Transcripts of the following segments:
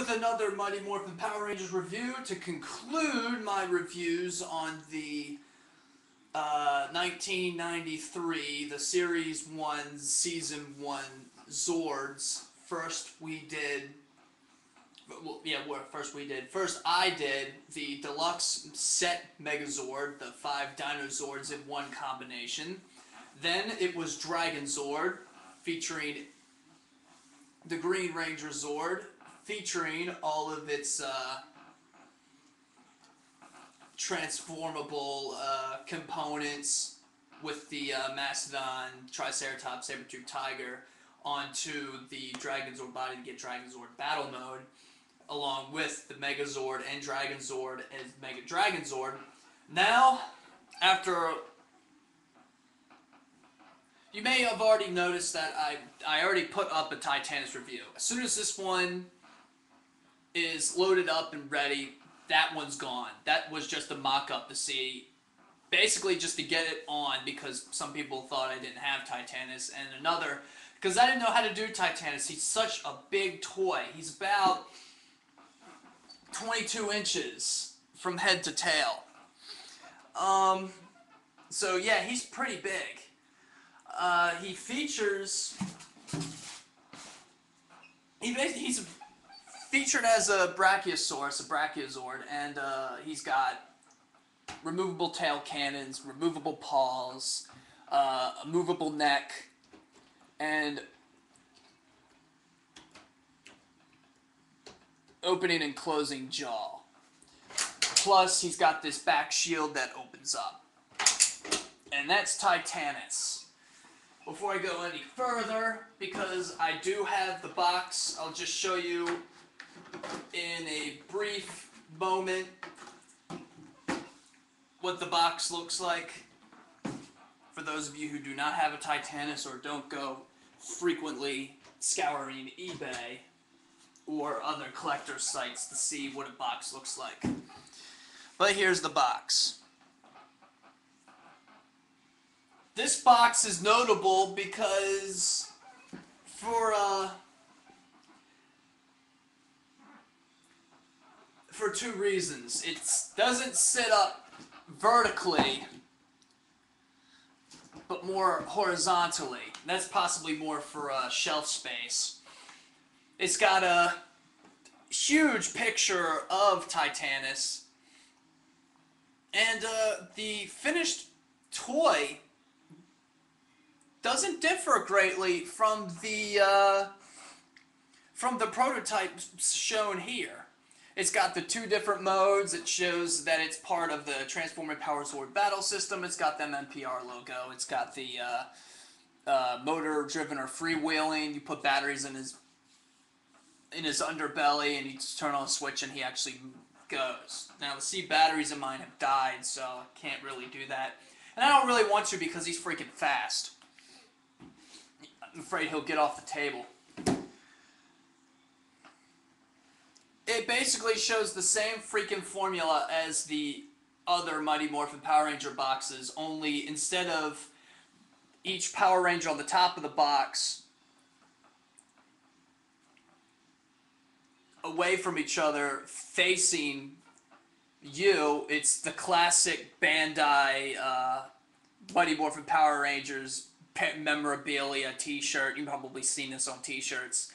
with another Mighty Morphin Power Rangers review to conclude my reviews on the 1993, the Series 1, Season 1 Zords. First I did the deluxe set Megazord, the 5 Dinozords in one combination. Then it was Dragonzord, featuring the Green Ranger Zord, featuring all of its transformable components with the Mastodon, Triceratops, Saber-Tooth Tiger onto the Dragonzord body to get Dragonzord battle mode, along with the Megazord and Dragonzord as Mega Dragonzord. Now, after... You may have already noticed that I already put up a Titanus review. As soon as this one is loaded up and ready, that one's gone. That was just a mock-up to see, basically just to get it on, because some people thought I didn't have Titanus, and another, because I didn't know how to do Titanus. He's such a big toy. He's about 22 inches from head to tail. So yeah, he's pretty big. He features... He's featured as a Brachiosaurus, a Brachiozord, and he's got removable tail cannons, removable paws, a movable neck, and opening and closing jaw. Plus, he's got this back shield that opens up. And that's Titanus. Before I go any further, because I do have the box, I'll just show you in a brief moment what the box looks like. For those of you who do not have a Titanus or don't go frequently scouring eBay or other collector sites to see what a box looks like. But here's the box. This box is notable because for two reasons. It doesn't sit up vertically, but more horizontally. That's possibly more for shelf space. It's got a huge picture of Titanus, and the finished toy doesn't differ greatly from the prototype shown here. It's got the 2 different modes. It shows that it's part of the Transforming Power Zord Battle System. It's got the MMPR logo. It's got the motor-driven or freewheeling. You put batteries in his underbelly, and you just turn on a switch, and he actually goes. Now, the C batteries in mine have died, so I can't really do that. And I don't really want to because he's freaking fast. I'm afraid he'll get off the table. It basically shows the same freaking formula as the other Mighty Morphin Power Ranger boxes, only instead of each Power Ranger on the top of the box away from each other facing you, it's the classic Bandai Mighty Morphin Power Rangers memorabilia t-shirt. You've probably seen this on t-shirts.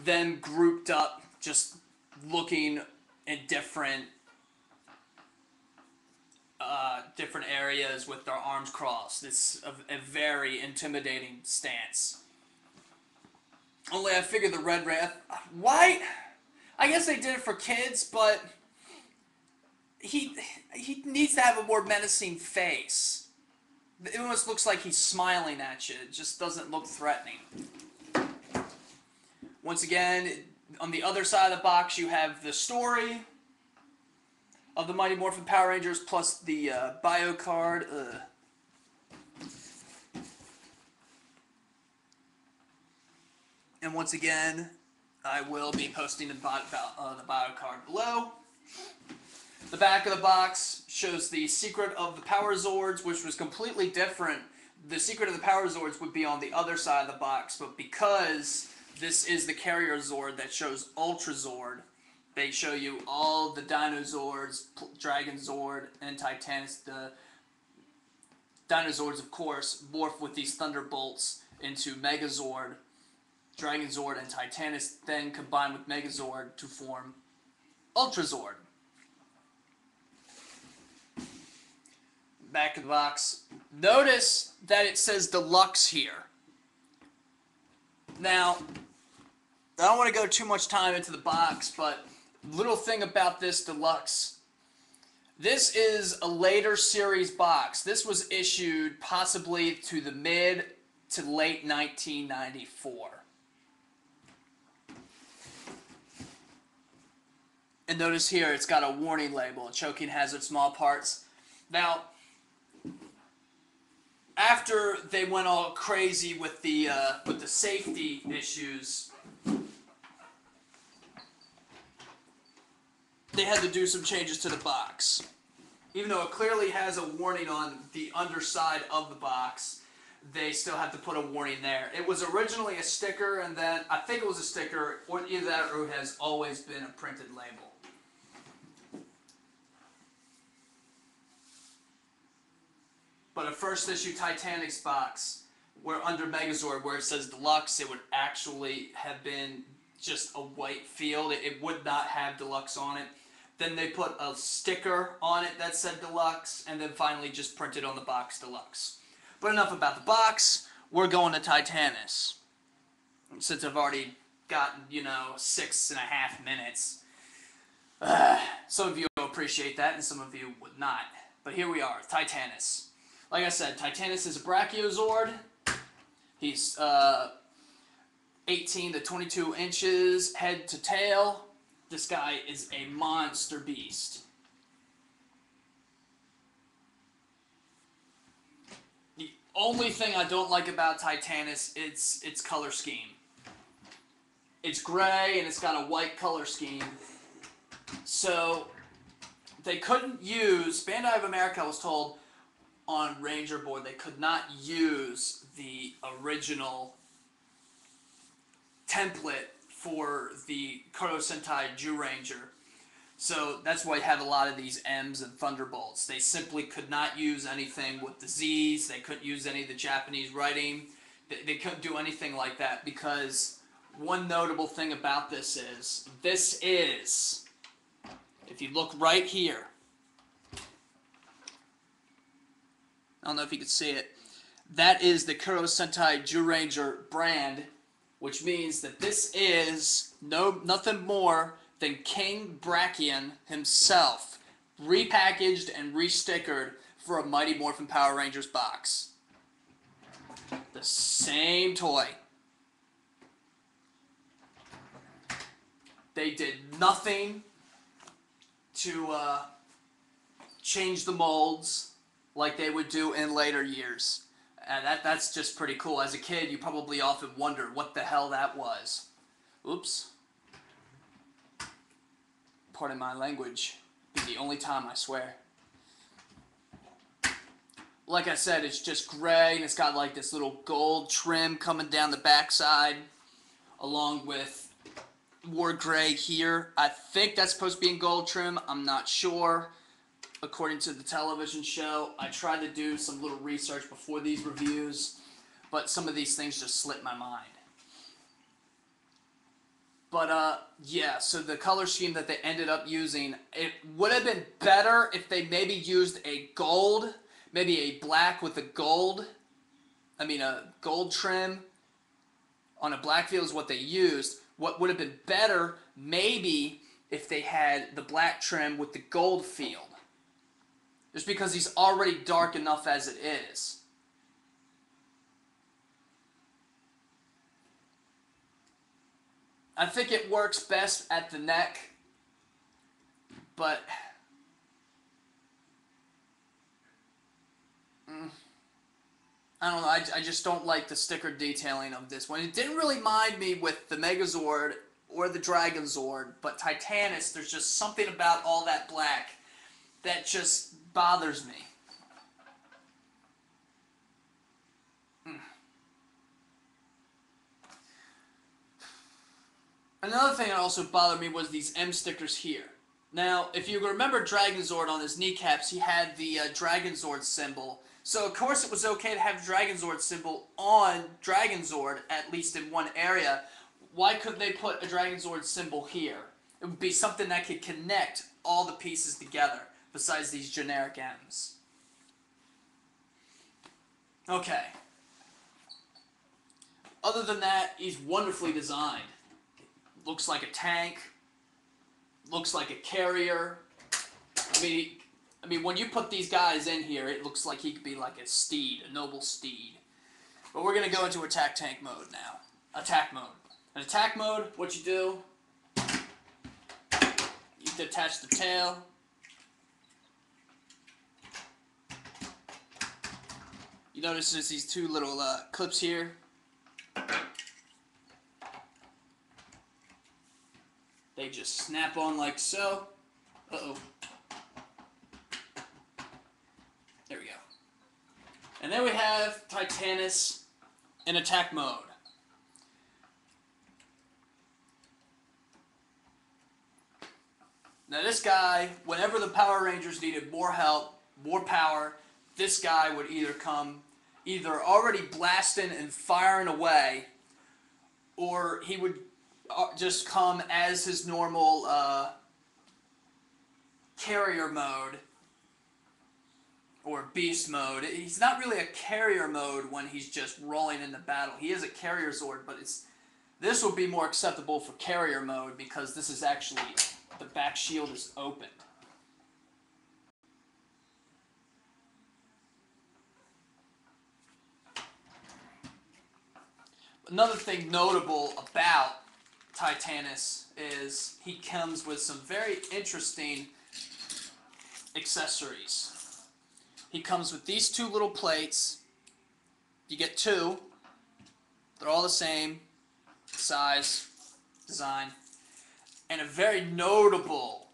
Then grouped up, just looking in different areas with their arms crossed. It's a very intimidating stance. Only I figured the Red Wrath... Why? I guess they did it for kids, but he needs to have a more menacing face. It almost looks like he's smiling at you. It just doesn't look threatening. Once again, on the other side of the box, you have the story of the Mighty Morphin Power Rangers plus the Bio Card. And once again, I will be posting the Bio Card below. The back of the box shows the secret of the Power Zords, which was completely different. The secret of the Power Zords would be on the other side of the box, but because this is the Carrier Zord that shows ULTRAZORD. They show you all the Dinozords, Dragonzord, and Titanus. The Dinozords, of course, morph with these thunderbolts into Megazord, Dragonzord, and Titanus, then combine with Megazord to form ULTRAZORD. Back of the box. Notice that it says Deluxe here. Now, I don't want to go too much time into the box, but little thing about this Deluxe. This is a later series box. This was issued possibly to the mid to late 1994. And notice here it's got a warning label, choking hazard, small parts. Now, after they went all crazy with the safety issues, they had to do some changes to the box. Even though it clearly has a warning on the underside of the box, they still have to put a warning there. It was originally a sticker, and then I think it was a sticker, or either that or it has always been a printed label. But a first issue Titanus box, where under Megazord, where it says Deluxe, it would actually have been just a white field. It would not have Deluxe on it. Then they put a sticker on it that said Deluxe, and then finally just printed on the box Deluxe. But enough about the box. We're going to Titanus. Since I've already gotten, 6.5 minutes. Some of you will appreciate that, and some of you would not. But here we are, Titanus. Like I said, Titanus is a Brachiozord. He's 18 to 22 inches head to tail. This guy is a monster beast. The only thing I don't like about Titanus is its color scheme. It's gray and it's got a white color scheme. So they couldn't use, Bandai of America was told on Ranger board they could not use the original template for the Kuro Sentai Zyuranger. So that's why you have a lot of these M's and Thunderbolts. They simply could not use anything with the Z's. They couldn't use any of the Japanese writing. They couldn't do anything like that, because one notable thing about this is, if you look right here, I don't know if you can see it, that is the Kuro Sentai Zyuranger brand, which means that this is nothing more than King Brachion himself, repackaged and restickered for a Mighty Morphin Power Rangers box. The same toy. They did nothing to change the molds like they would do in later years. And that's just pretty cool. As a kid, you probably often wondered what the hell that was. Oops. Pardon my language. Be the only time, I swear. Like I said, it's just gray, and it's got like this little gold trim coming down the backside, along with more gray here. I think that's supposed to be in gold trim. I'm not sure. According to the television show, I tried to do some little research before these reviews, but some of these things just slipped my mind. But, yeah, so the color scheme that they ended up using, it would have been better if they maybe used a gold, maybe a black with a gold trim on a black field is what they used. What would have been better, maybe, if they had the black trim with the gold field. Just because he's already dark enough as it is. I think it works best at the neck, but I don't know, I just don't like the sticker detailing of this one. It didn't really mind me with the Megazord or the Dragonzord, but Titanus, there's just something about all that black that just bothers me. Another thing that also bothered me was these M stickers here. Now, if you remember Dragonzord on his kneecaps, he had the Dragonzord symbol. So, of course, it was okay to have Dragonzord symbol on Dragonzord, at least in one area. Why couldn't they put a Dragonzord symbol here? It would be something that could connect all the pieces together, besides these generic M's. Okay. Other than that, he's wonderfully designed. Looks like a tank. Looks like a carrier. I mean, when you put these guys in here, it looks like he could be like a steed, a noble steed. But we're going to go into attack tank mode now. Attack mode. In attack mode, what you do, you detach the tail. You notice there's these two little clips here. They just snap on like so. Uh-oh. There we go. And then we have Titanus in attack mode. Now this guy, whenever the Power Rangers needed more help, more power, this guy would either come either already blasting and firing away, or he would just come as his normal carrier mode or beast mode. He's not really a carrier mode when he's just rolling into battle. He is a Carrier Zord, but this would be more acceptable for carrier mode because this is actually, the back shield is opened. Another thing notable about Titanus is he comes with some very interesting accessories. He comes with these two little plates. You get two. They're all the same size, design, and a very notable.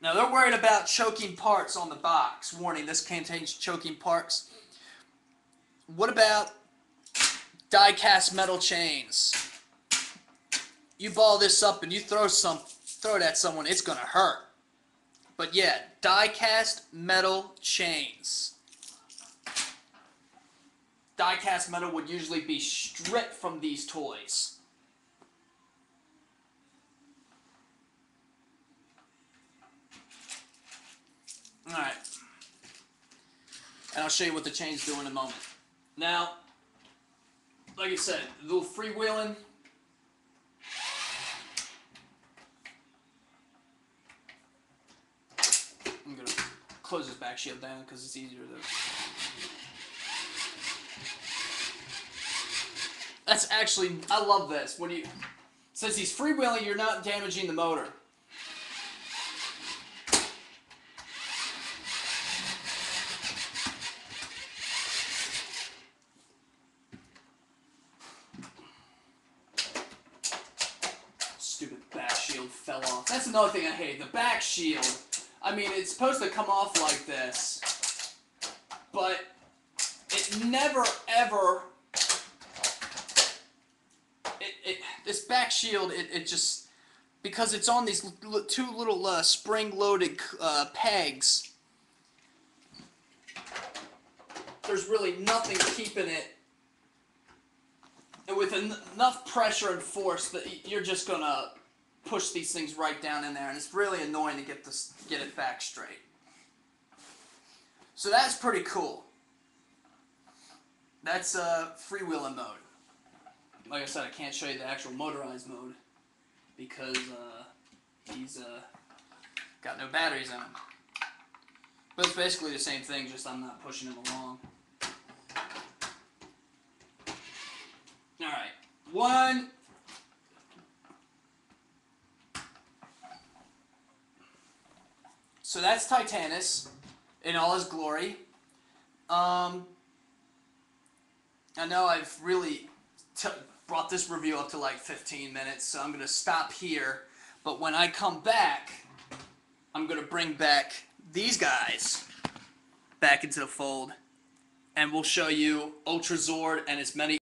Now they're worried about choking parts on the box. Warning, this contains choking parts. What about die-cast metal chains? You ball this up and you throw it at someone, it's gonna hurt. But yeah, die-cast metal chains. Die-cast metal would usually be stripped from these toys. Alright. And I'll show you what the chains do in a moment. Now, like I said, a little freewheeling. I'm going to close this back shield down because it's easier to... That's actually... I love this. Since he's freewheeling, you're not damaging the motor. Stupid back shield fell off. That's another thing I hate. The back shield. I mean, it's supposed to come off like this, but it never ever. This back shield, it just, because it's on these two little spring-loaded pegs. There's really nothing keeping it. And with enough pressure and force that you're just gonna push these things right down in there, and it's really annoying to get it back straight. So that's pretty cool. That's freewheeling mode. Like I said, I can't show you the actual motorized mode because he's got no batteries in him. But it's basically the same thing, just I'm not pushing him along. Alright, one. So that's Titanus in all his glory. I know I've really brought this review up to like 15 minutes, so I'm going to stop here. But when I come back, I'm going to bring back these guys back into the fold, and we'll show you ULTRAZORD and as many